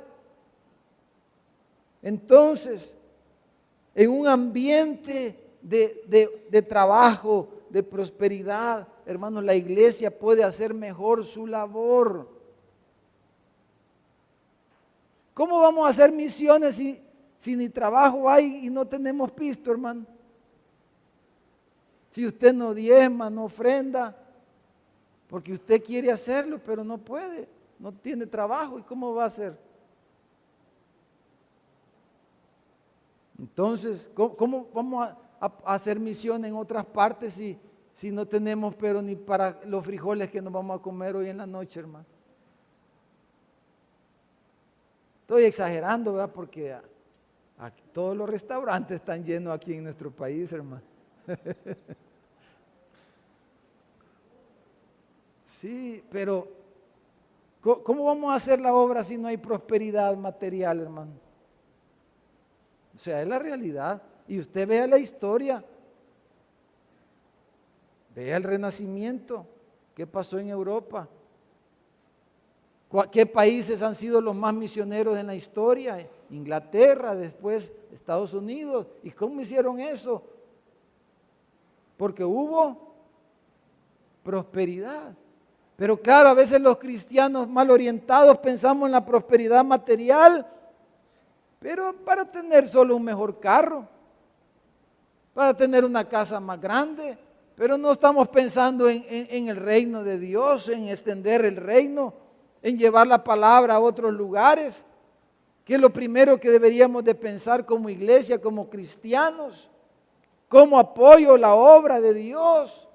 Entonces, en un ambiente de trabajo, de prosperidad, hermanos, la iglesia puede hacer mejor su labor. ¿Cómo vamos a hacer misiones si ni trabajo hay y no tenemos pisto, hermano? Si usted no diezma, no ofrenda, porque usted quiere hacerlo, pero no puede, no tiene trabajo, ¿y cómo va a hacer? Entonces, ¿cómo vamos a hacer misión en otras partes si no tenemos, pero ni para los frijoles que nos vamos a comer hoy en la noche, hermano? Estoy exagerando, ¿verdad? Porque aquí todos los restaurantes están llenos aquí en nuestro país, hermano. Sí, pero ¿cómo vamos a hacer la obra si no hay prosperidad material, hermano? O sea, es la realidad. Y usted vea la historia, vea el Renacimiento, qué pasó en Europa, qué países han sido los más misioneros en la historia. Inglaterra, después Estados Unidos. ¿Y cómo hicieron eso? Porque hubo prosperidad. Pero claro, a veces los cristianos mal orientados pensamos en la prosperidad material, pero para tener solo un mejor carro, para tener una casa más grande, pero no estamos pensando en el reino de Dios, en extender el reino, en llevar la palabra a otros lugares, que es lo primero que deberíamos de pensar como iglesia, como cristianos, como apoyo la obra de Dios,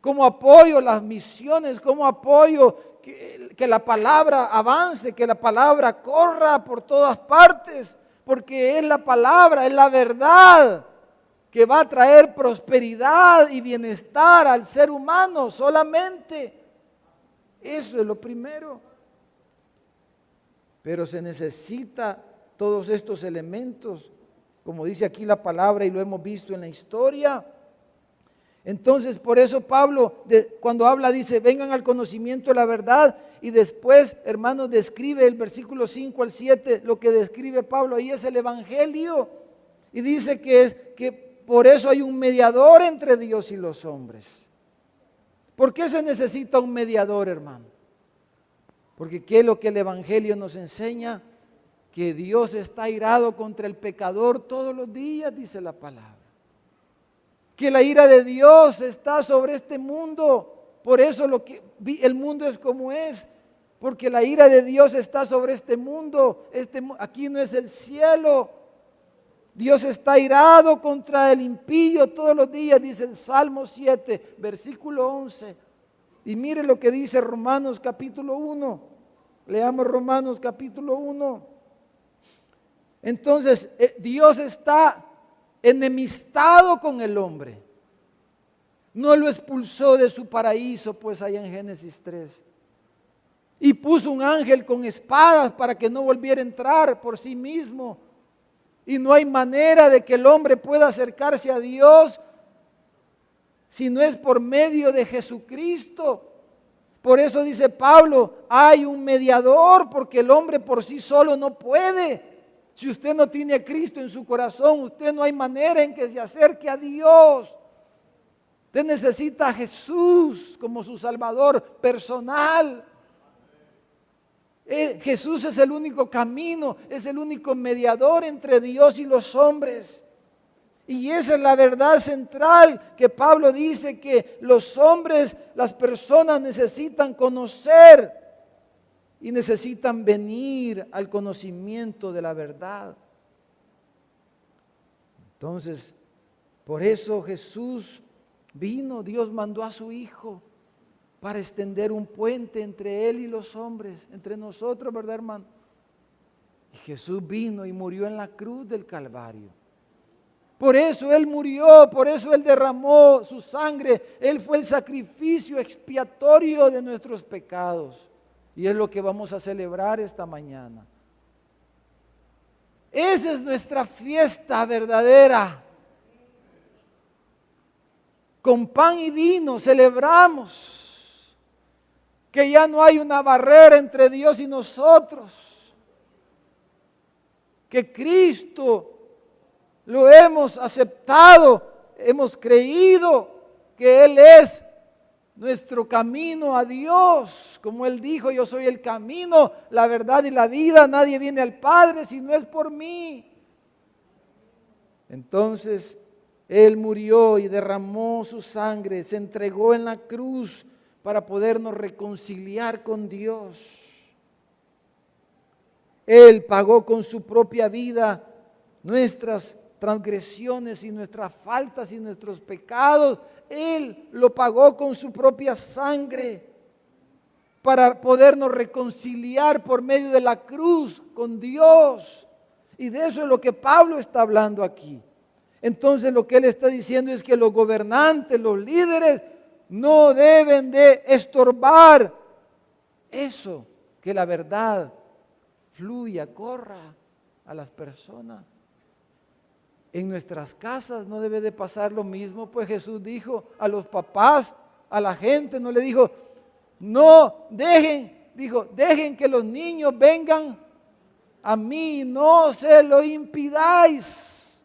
como apoyo las misiones, como apoyo que la palabra avance, que la palabra corra por todas partes, porque es la palabra, es la verdad que va a traer prosperidad y bienestar al ser humano solamente. Eso es lo primero. Pero se necesita todos estos elementos, como dice aquí la palabra y lo hemos visto en la historia. Entonces, por eso Pablo, cuando habla, dice, vengan al conocimiento de la verdad. Y después, hermanos, describe el versículo 5 al 7, lo que describe Pablo, ahí es el evangelio. Y dice que por eso hay un mediador entre Dios y los hombres. ¿Por qué se necesita un mediador, hermano? Porque ¿qué es lo que el evangelio nos enseña? Que Dios está airado contra el pecador todos los días, dice la palabra. Que la ira de Dios está sobre este mundo. Por eso el mundo es como es. Porque la ira de Dios está sobre este mundo. Aquí no es el cielo. Dios está airado contra el impío todos los días, dice el Salmo 7, versículo 11. Y mire lo que dice Romanos capítulo 1. Leamos Romanos capítulo 1. Entonces, Dios está enemistado con el hombre. No lo expulsó de su paraíso, pues allá en Génesis 3. Y puso un ángel con espadas para que no volviera a entrar por sí mismo. Y no hay manera de que el hombre pueda acercarse a Dios si no es por medio de Jesucristo. Por eso dice Pablo, hay un mediador, porque el hombre por sí solo no puede. Si usted no tiene a Cristo en su corazón, usted no hay manera en que se acerque a Dios. Usted necesita a Jesús como su Salvador personal. Jesús es el único camino, es el único mediador entre Dios y los hombres. Y esa es la verdad central que Pablo dice que los hombres, las personas necesitan conocer y necesitan venir al conocimiento de la verdad. Entonces, por eso Jesús vino, Dios mandó a su Hijo para extender un puente entre Él y los hombres, entre nosotros, ¿verdad, hermano? Y Jesús vino y murió en la cruz del Calvario. Por eso Él murió, por eso Él derramó su sangre. Él fue el sacrificio expiatorio de nuestros pecados. Y es lo que vamos a celebrar esta mañana. Esa es nuestra fiesta verdadera. Con pan y vino celebramos que ya no hay una barrera entre Dios y nosotros, que Cristo lo hemos aceptado, hemos creído que Él es nuestro camino a Dios. Como Él dijo, yo soy el camino, la verdad y la vida. Nadie viene al Padre si no es por mí. Entonces, Él murió y derramó su sangre, se entregó en la cruz para podernos reconciliar con Dios. Él pagó con su propia vida nuestras transgresiones y nuestras faltas y nuestros pecados. Él lo pagó con su propia sangre para podernos reconciliar por medio de la cruz con Dios. Y de eso es lo que Pablo está hablando aquí. Entonces lo que él está diciendo es que los gobernantes, los líderes, no deben de estorbar eso, que la verdad fluya, corra a las personas. En nuestras casas no debe de pasar lo mismo, pues Jesús dijo a los papás, a la gente, no le dijo, no dejen que los niños vengan a mí, no se lo impidáis,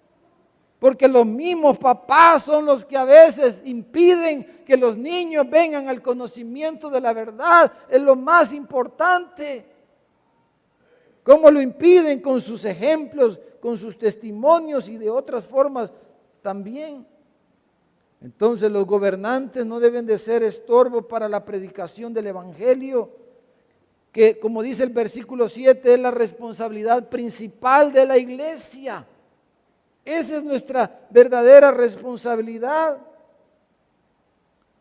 porque los mismos papás son los que a veces impiden que los niños vengan al conocimiento de la verdad, es lo más importante. ¿Cómo lo impiden? Con sus ejemplos, con sus testimonios y de otras formas también. Entonces los gobernantes no deben de ser estorbo para la predicación del Evangelio, que como dice el versículo 7, es la responsabilidad principal de la iglesia. Esa es nuestra verdadera responsabilidad.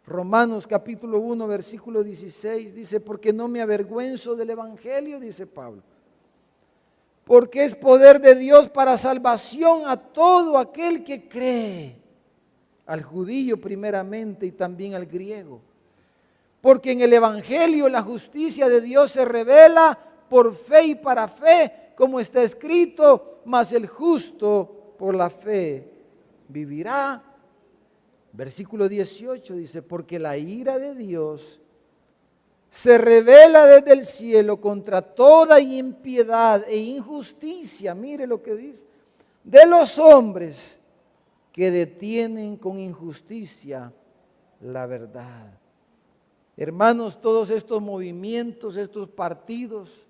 Romanos capítulo 1, versículo 16 dice, porque no me avergüenzo del Evangelio, dice Pablo, porque es poder de Dios para salvación a todo aquel que cree, al judío primeramente y también al griego. Porque en el Evangelio la justicia de Dios se revela por fe y para fe, como está escrito, mas el justo por la fe vivirá. Versículo 18 dice, porque la ira de Dios se revela desde el cielo contra toda impiedad e injusticia, mire lo que dice, de los hombres que detienen con injusticia la verdad. Hermanos, todos estos movimientos, estos partidos,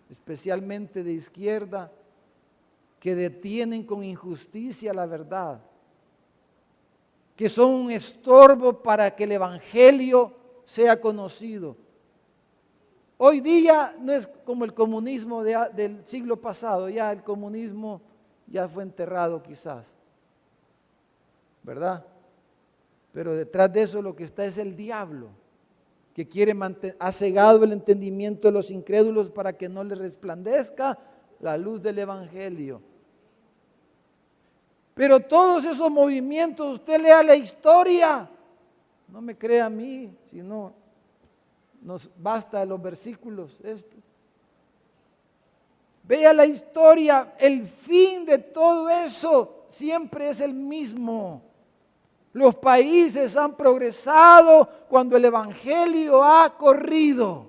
especialmente de izquierda, que detienen con injusticia la verdad, que son un estorbo para que el Evangelio sea conocido. Hoy día no es como el comunismo del siglo pasado, ya el comunismo ya fue enterrado quizás, ¿verdad? Pero detrás de eso lo que está es el diablo, que ha cegado el entendimiento de los incrédulos para que no les resplandezca la luz del Evangelio. Pero todos esos movimientos, usted lea la historia, no me crea a mí, sino nos basta los versículos. Vea la historia, el fin de todo eso siempre es el mismo. Los países han progresado cuando el Evangelio ha corrido.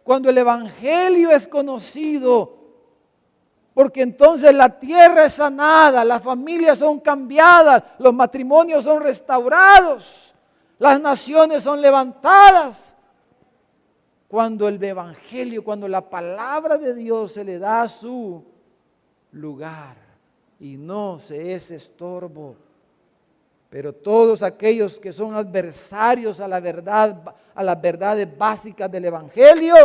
Cuando el Evangelio es conocido, porque entonces la tierra es sanada, las familias son cambiadas, los matrimonios son restaurados, las naciones son levantadas. Cuando el Evangelio, cuando la palabra de Dios se le da su lugar y no se es estorbo. Pero todos aquellos que son adversarios a la verdad, a las verdades básicas del Evangelio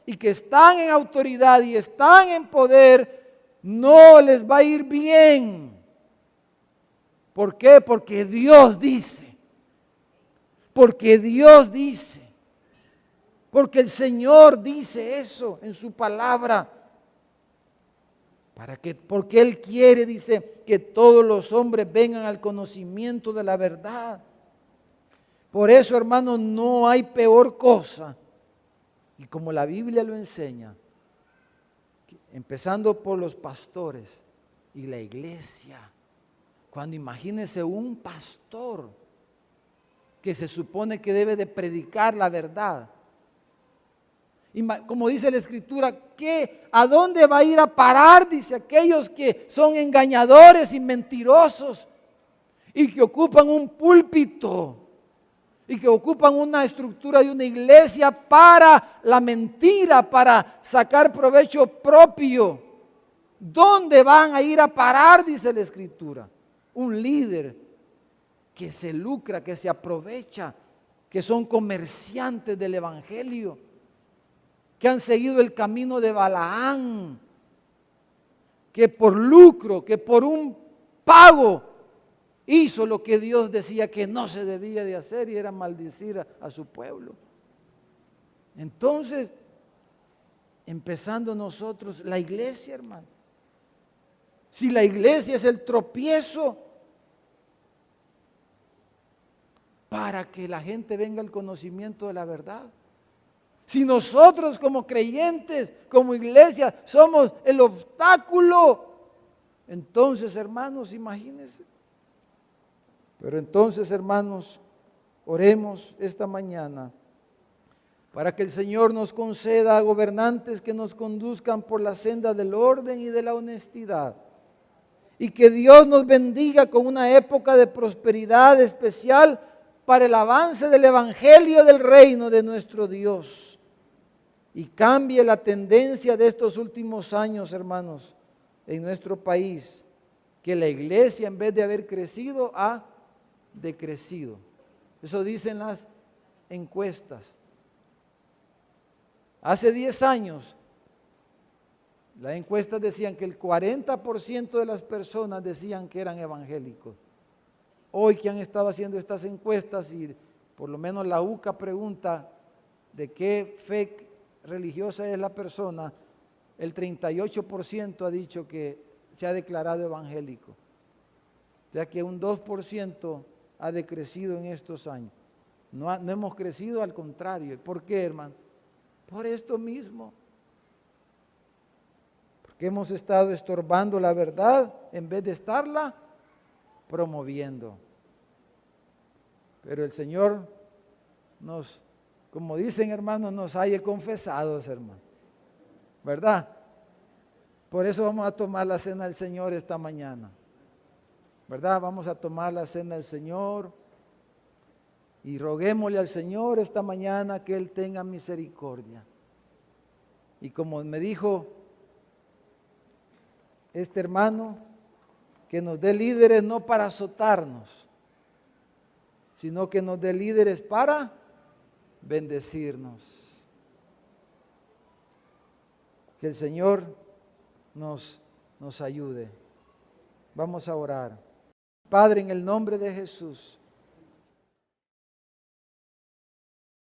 y que están en autoridad y están en poder, no les va a ir bien. ¿Por qué? Porque Dios dice. Porque Dios dice. Porque el Señor dice eso en su palabra. Porque Él quiere, dice, que todos los hombres vengan al conocimiento de la verdad. Por eso, hermanos, no hay peor cosa. Y como la Biblia lo enseña, empezando por los pastores y la iglesia. Cuando imagínense un pastor que se supone que debe de predicar la verdad. Y como dice la Escritura, ¿a dónde va a ir a parar? Dice, aquellos que son engañadores y mentirosos y que ocupan un púlpito y que ocupan una estructura de una iglesia para la mentira, para sacar provecho propio. ¿Dónde van a ir a parar? Dice la Escritura. Un líder que se lucra, que se aprovecha, que son comerciantes del evangelio, que han seguido el camino de Balaán, que por lucro, que por un pago hizo lo que Dios decía que no se debía de hacer, y era maldecir a su pueblo. Entonces, empezando nosotros, la iglesia, hermano. Si la iglesia es el tropiezo para que la gente venga al conocimiento de la verdad. Si nosotros como creyentes, como iglesia, somos el obstáculo, entonces, hermanos, imagínense. Pero entonces, hermanos, oremos esta mañana para que el Señor nos conceda a gobernantes que nos conduzcan por la senda del orden y de la honestidad. Y que Dios nos bendiga con una época de prosperidad especial para el avance del evangelio del reino de nuestro Dios. Y cambie la tendencia de estos últimos años, hermanos, en nuestro país, que la iglesia, en vez de haber crecido, ha decrecido. Eso dicen las encuestas. Hace 10 años, las encuestas decían que el 40% de las personas decían que eran evangélicos. Hoy que han estado haciendo estas encuestas, y por lo menos la UCA pregunta de qué fe religiosa es la persona, el 38% ha dicho que se ha declarado evangélico. O sea que un 2% ha decrecido en estos años. No hemos crecido, al contrario. ¿Por qué, hermano? Por esto mismo. Porque hemos estado estorbando la verdad en vez de estarla promoviendo. Pero el Señor nos, como dicen, hermanos, nos haya confesados, hermano. ¿Verdad? Por eso vamos a tomar la cena del Señor esta mañana. ¿Verdad? Vamos a tomar la cena del Señor y roguémosle al Señor esta mañana que Él tenga misericordia. Y como me dijo este hermano, que nos dé líderes no para azotarnos, sino que nos dé líderes para bendecirnos. Que el Señor nos ayude. Vamos a orar. Padre, en el nombre de Jesús,